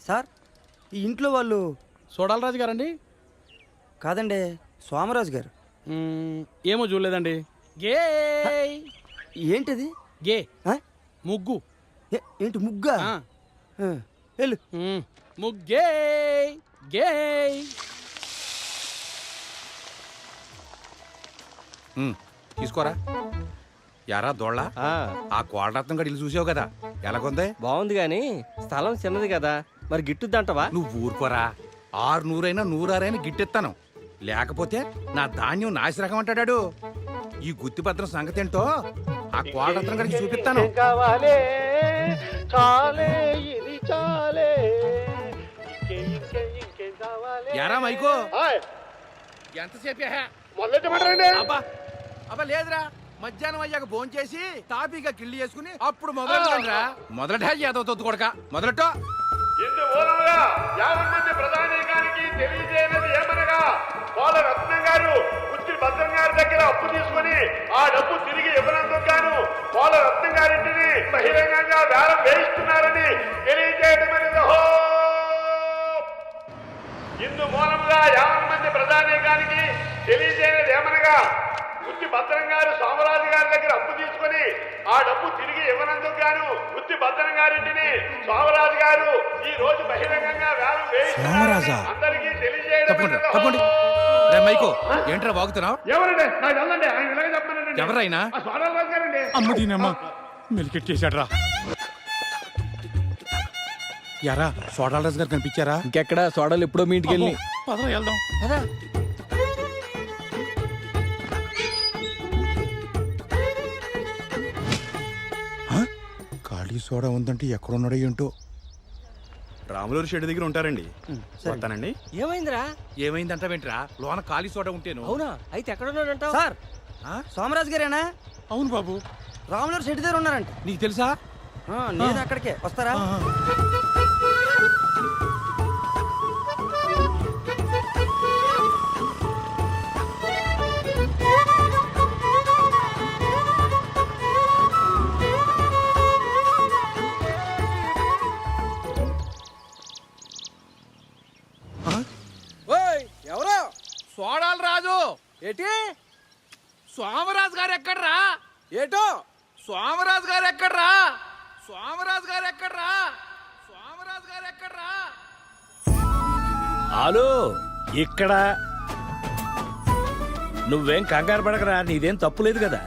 Sir ఈ ఇంట్లో వాళ్ళు సోడాలరాజు గారండి? కాదండి, సోమరాజు గారు. ఏమో చూడలేదండి. గే ఏంటిది? గే ఆ? ముగ్గు. ఏంటి ముగ్గా? వెళ్ళు. ముగ్గే గే. తీసుకోరా. యారా దోళ్ళ, ఆ కోడరత్నం గడి ఇల్లు చూసావు కదా, ఎలాగొంది? బాగుంది గాని స్థలం చిన్నది కదా, మరి గిట్టుద్దంటవా? నువ్వు ఊరుకోరా. 600 106 గిట్టెత్తాను, లేకపోతే నా ధాన్యం నాసిరకం అంటాడాడు. ఈ గుత్తిపత్రం సంగతి ఏంటో ఆ కోడరత్నం గడికి చూపిస్తాను. యారా మైకో, ఎంతసేపు? అబ్బా అబ్బా లేదురా, మధ్యాహ్నం అయ్యాక భోంచేసి చేసి తాపీగా కిళ్ళి చేసుకుని అప్పుడు మొదలెట్టరా. మొదలెట్టా ఏదో తొత్తు కొడక మొదలెట్టో. ఇందు మూలముగా 50 మంది ప్రధానికానికి తెలియజేయనది ఏమనగా, వాళ్ళ రత్నం గారు గుత్తి భద్రం గారి దగ్గర అప్పు తీసుకుని ఆ డబ్బు తిరిగి ఇవ్వనందుకు గాను వాళ్ళ రత్నం గారింటిని బహిరంగంగా వేలం వేయిస్తున్నారని తెలియజేయటమనేది. ఇందు మూలముగా 50 మంది ప్రధానికానికి తెలియజేయనది ఏమనగా, గుత్తి భద్రం గారు సోమరాజు గారి దగ్గర అప్పు తీసుకుని ఆ డబ్బు తిరిగి ఇవ్వనందుకు గాను గుత్తి భద్రం గారింటిని సోమరాజు గారు ఈ రోజు బహిరంగంగా వేలం వేయిస్తున్నారని అందరికీ తెలియజేయడం. మైకో ఏంట్రా వాగుతున్నావు? ఎవరండి? నాకు వెళ్ళండి, ఆయన ఇలాగే చెప్పానండి. ఎవరైనా? సోమరాజు గారండి. అమ్మ దీనమ్మ మెలికెట్ చేశాడ్రా. యారా సోడాలరాజు గారు కనిపించారా? ఇంకెక్కడ సోడాలు ఎప్పుడో మీ ఇంటికి వెళ్ళి. పదరా వెళ్దాం. ఖాళీ సోడా ఉందంటే ఎక్కడున్నాడో ఏంటో. రాములూరు షెడ్ దగ్గర ఉంటారండి. వస్తానండి. ఏమైందిరా? ఏమైందంటావేంట్రా? లోన ఖాళీ సోడా ఉంటేను. అవునా? అయితే ఎక్కడ ఉన్నాడంటావు? సార్ సోమరాజు గారేనా? అవును బాబు, రాములూరు షెడ్ దగ్గర ఉన్నారంట. నీకు తెలుసా? నేను అక్కడికే వస్తారా? ఎవరో సోడాలరాజు ఏటి? సోమరాజు గారు ఎక్కడ్రా? ఏటో సోమరాజు గారు ఎక్కడ్రా? సోమరాజు గారు ఎక్కడ్రా? సోమరాజు గారు ఎక్కడ్రా? హలో, ఇక్కడ నువ్వేం కంగారు పడకరా, నీదేం తప్పులేదు కదా.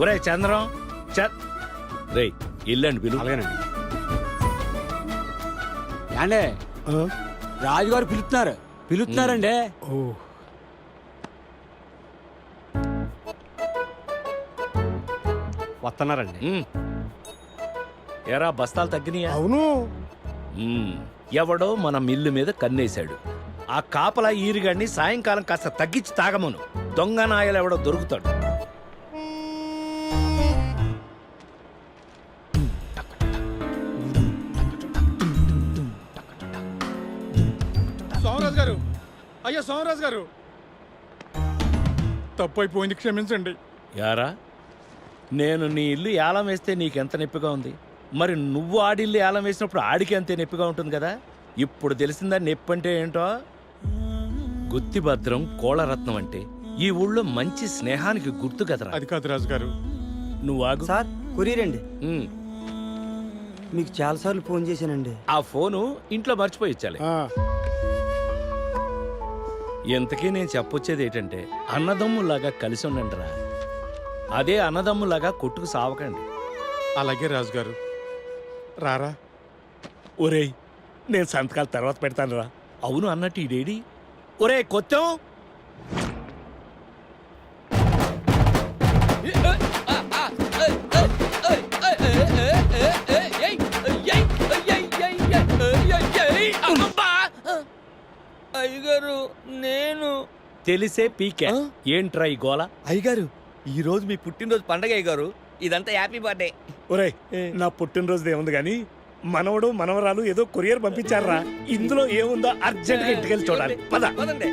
ఒరే చంద్రం, రేయ్ ఇల్లండి పిలు. అలాగేనండి. ఏండే రాజుగారు పిలుస్తున్నారండి. వస్తున్నారండి. ఎరా బస్తాలు తగ్గినాయా? అవును. ఎవడో మన మిల్లు మీద కన్నేశాడు. ఆ కాపలా ఈరిగాడిని సాయంకాలం కాస్త తగ్గించి తాగమను. దొంగ నాయలు ఎవడో దొరుకుతాడు. సోమరాజు గారు, అయ్యా సోమరాజు గారు, తప్పు అయిపోయింది, క్షమించండి. యారా, నేను నీ ఇల్లు ఏలం వేస్తే నీకెంత నొప్పిగా ఉంది, మరి నువ్వు ఆడిల్లు ఏలం వేసినప్పుడు ఆడికి అంతే నొప్పిగా ఉంటుంది కదా. ఇప్పుడు తెలిసిందా నొప్పి అంటే ఏంటో? గుత్తిభద్రం కోళరత్నం అంటే ఈ ఊళ్ళో మంచి స్నేహానికి గుర్తు కదరా. అది కాదు రాజు గారు. నువ్వు ఆగు. సార్ కొరియర్ అండి. మీకు చాలాసార్లు ఫోన్ చేశానండి. ఆ ఫోను ఇంట్లో మర్చిపోయి ఇచ్చాలి. ఎంతకీ నేను చెప్పొచ్చేది ఏంటంటే, అన్నదమ్ములాగా కలిసి ఉండండిరా. అదే అన్నదమ్ములాగా కొట్టుకు సావకండి. అలాగే రాజుగారు, రారా. ఒరేయ్, నేను సంతకాల తర్వాత పెడతాను రా. అవును అన్నట్టు ఇదేడి? ఒరే కొత్తం, అయ్యగారు నేను తెలిసే పీకే. ఏంట్రా ఈ గోల? అయ్యగారు ఈ రోజు మీ పుట్టినరోజు పండగ అయ్యగారు, ఇదంతా హ్యాపీ బర్త్డే. ఒరే, నా పుట్టినరోజు ఏముంది గాని మనవడు మనవరాలు ఏదో కొరియర్ పంపించారా. ఇందులో ఏముందో అర్జెంట్ గా ఇంటికెళ్ళి చూడాలి. పదండి.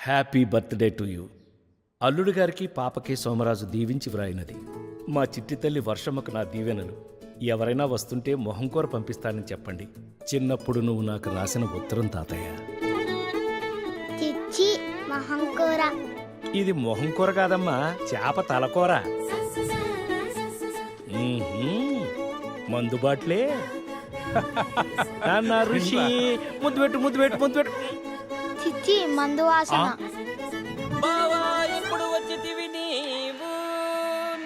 Happy birthday to you. అల్లుడు గారికి పాపకి సోమరాజు దీవించి వ్రాయినది. మా చిట్టి తల్లి వర్షమ్మకు నా దీవెనలు. ఎవరైనా వస్తుంటే మొహం కూర పంపిస్తానని చెప్పండి. చిన్నప్పుడు నువ్వు నాకు రాసిన ఉత్తరం తాతయ్య. చిచ్చి మహంకూర. ఇది మొహం కూర కాదమ్మా, చేప తలకూర. మందుబాట్లే. నాన్న ఋషి ముద్దు పెట్టు ముద్దు పెట్టు ముద్దు పెట్టు. చిచ్చి మందు వాసన. బావా ఎప్పుడు వచ్చితివి నీవు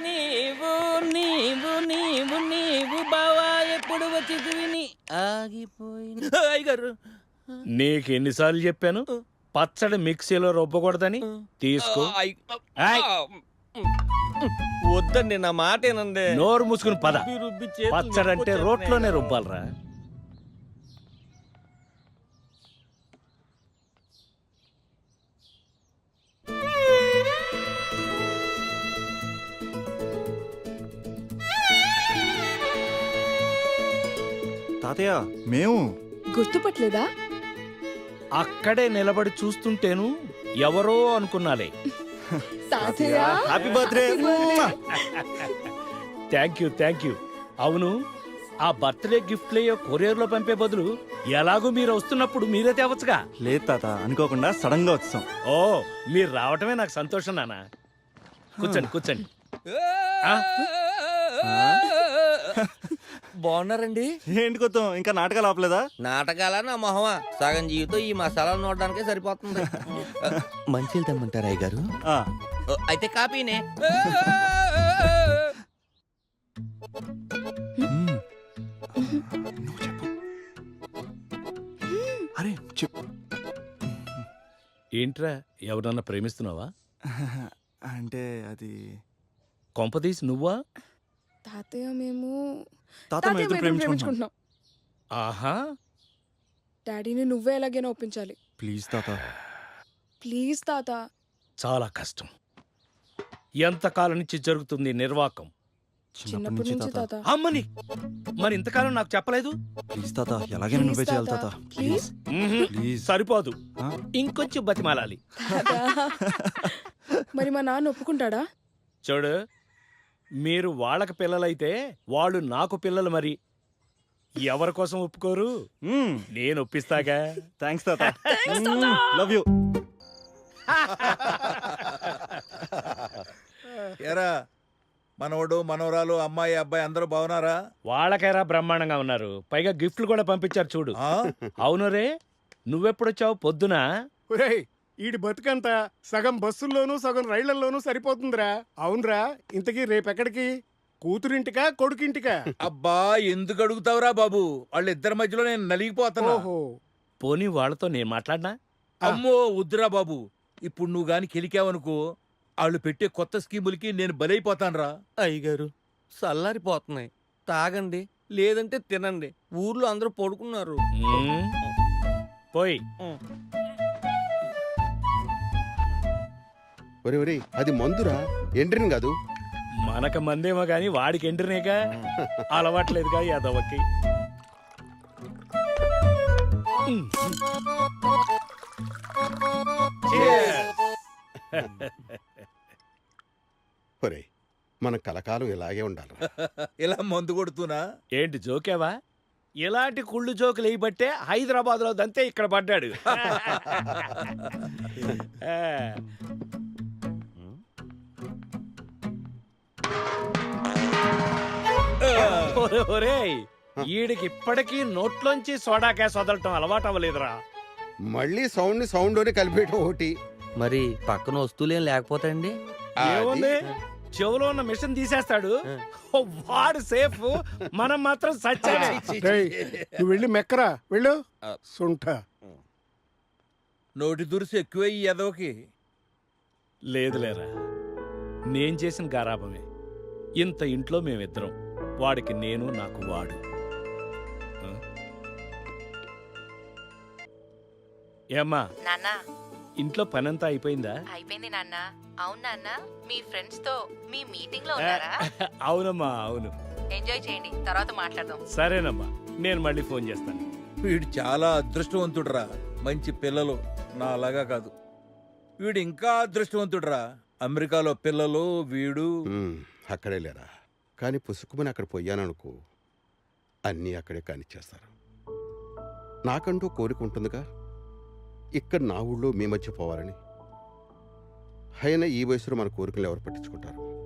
నీవు నీవు నీవు నీవు బావా ఎప్పుడు వచ్చితివి నీ ఆగిపోయి. అయ్యగారు నీకు ఎన్నిసార్లు చెప్పాను పచ్చడి మిక్సీలో రుబ్బకూడదని? తీసుకో. ఆయ్. వద్దండి, నా మాట ఏనండి. నోరు మూసుకుని పద. పచ్చడంటే రోట్లోనే రుబ్బాలరా. తాతయ్య మేము గుర్తుపట్టలేదా? అక్కడే నిలబడి చూస్తుంటేను ఎవరో అనుకున్నాలే. తాతయ్య happy birthday. Thank you thank you. అవును, ఆ బర్త్డే గిఫ్ట్లే కొరియర్లో పంపే బదులు ఎలాగో మీరు వస్తున్నప్పుడు మీరే తేవచ్చుగా. లేదు తాత, అనుకోకుండా సడన్ గా వచ్చాం. ఓ, మీరు రావటమే నాకు సంతోషం నాన్న. కూర్చోండి కూర్చోండి. బాగున్నారండి? ఏంటి కొత్తం, ఇంకా నాటకాలు ఆపలేదా? నాటకాల నా మొహమా, సగం జీవితం ఈ మసాలా నోడడానికే సరిపోతుంది. మంచిలు తెమ్మంటారా అయ్య గారు? ఆ, అయితే కాపీనే. నువ్వు చెప్పు. అరే చెప్పు. ఏంట్రా, ఎవరన్నా ప్రేమిస్తున్నావా? అంటే అది కొంపదీసి నువ్వా? తాతయ్య మేము తాత తాతయ్య మేము ఇద్దరం మేము ప్రేమించుకుంటున్నాం. ప్రేమించుకుంటున్నాం. ఆహా, డాడీని నువ్వే ఎలాగైనా ఒప్పించాలి. ప్లీజ్ తాత. ప్లీజ్ తాత. చాలా కష్టం. ఎంతకాలం నుంచి జరుగుతుంది నిర్వాకం? చిన్నప్పటి నుంచి తాత. అమ్మని, మరి ఇంతకాలం నాకు చెప్పలేదు? ప్లీజ్ తాత, ఎలాగైనా నువ్వే చేయాలి తాత. Please please. సరిపోదు, ఆ? ఇంకొంచెం బతిమాలాలి. మరి మా నాన్న ఒప్పుకుంటాడా? చూడు, మీరు వాళ్ళకి పిల్లలైతే వాళ్ళు నాకు పిల్లలు. మరి ఎవరి కోసం ఒప్పుకోరు? నేను ఒప్పిస్తాగా. థ్యాంక్స్ తాత. Love you. ఎరా మనవడు మనవరాలు అమ్మాయి అబ్బాయి అందరూ బాగున్నారా? వాళ్ళకైరా బ్రహ్మాండంగా ఉన్నారు. పైగా గిఫ్ట్లు కూడా పంపించారు చూడు. అవును రే, నువ్వెప్పుడొచ్చావు? పొద్దున. ఒరేయ్, ఈడి బతుకంతా సగం బస్సుల్లోనూ సగం రైళ్లలోనూ సరిపోతుందిరా. అవునరా, ఇంతకీ రేపెక్కడికి? కూతురింటికా కొడుకింటికా? అబ్బా ఎందుకు అడుగుతావురా బాబు, వాళ్ళిద్దరి మధ్యలో నేను నలిగిపోతున్నా. ఓహో, పోనీ వాళ్ళతో నేను మాట్లాడినా? అమ్మో వద్దురా బాబు, ఇప్పుడు నువ్వు గాని కెలికావనుకో వాళ్ళు పెట్టే కొత్త స్కీములకి నేను బలైపోతానురా. అయ్యగారు చల్లారిపోతున్నాయి, తాగండి లేదంటే తినండి. ఊర్లో అందరూ పడుకున్నారు. పోయి. ఒరే ఒరే, అది మందురా, ఎండ్రిన్ కాదు. మనక మందేమో గాని వాడికి ఎంటనేగా అలవాట్లేదుగా యాదవకి. ఒరే, మన కలకాలం ఇలాగే ఉండాలి. ఇలా మందు కొడుతున్నా. ఏంటి జోకేవా? ఇలాంటి కుళ్ళు జోకులు వేయబట్టే హైదరాబాద్ లో దంతే ఇక్కడ పడ్డాడు. ఒరేయ్, ఈడికి ఇప్పటికీ నోట్లోంచి సోడా గ్యాస్ వదలటం అలవాటు అవ్వలేదురా. మళ్ళీ సౌండ్ లోనే కలిపేయటం ఒకటి. మరి పక్కన వస్తువులేం లేకపోతాయండి? ఏముంది, చెవులో ఉన్న మిషన్ తీసేస్తాడు, వాడు సేఫ్, మనం మాత్రం సచ్చానే. రేయ్, నువ్వు వెళ్ళి మెక్కరా వెళ్ళు. సుంఠ. నోటి దురుసు ఎక్కువ ఈ ఎదవకి. లేదులేరా, నేను చేసిన గారాబమే. ఇంత ఇంట్లో మేమిద్దరం, వాడికి నేను, నాకు వాడు. ఏమ్మా, నాన్నా, ఇంట్లో పనంతా అయిపోయిందా? అయిపోయింది నాన్న. అవును నాన్న, మీ ఫ్రెండ్స్ తో మీ మీటింగ్ లో ఉన్నారా? అవునమ్మా, అవును. ఎంజాయ్ చేయండి, తర్వాత మాట్లాడదాం. సరేనమ్మా, నేను మళ్ళీ ఫోన్ చేస్తాను. వీడు చాలా అదృష్టవంతుడురా, మంచి పిల్లలు, నా అలాగా కాదు. వీడు ఇంకా అదృష్టవంతుడురా. అమెరికాలో పిల్లలు, వీడు. అక్కడే లేరా, కానీ పుసుకుమని అక్కడ పోయాననుకో అన్నీ అక్కడే కానిచ్చేస్తారు. నాకంటూ కోరిక ఉంటుందిగా ఇక్కడ నా ఊళ్ళో మీ మధ్య పోవాలని. అయినా ఈ వయసులో మన కోరికలు ఎవరు పట్టించుకుంటారు?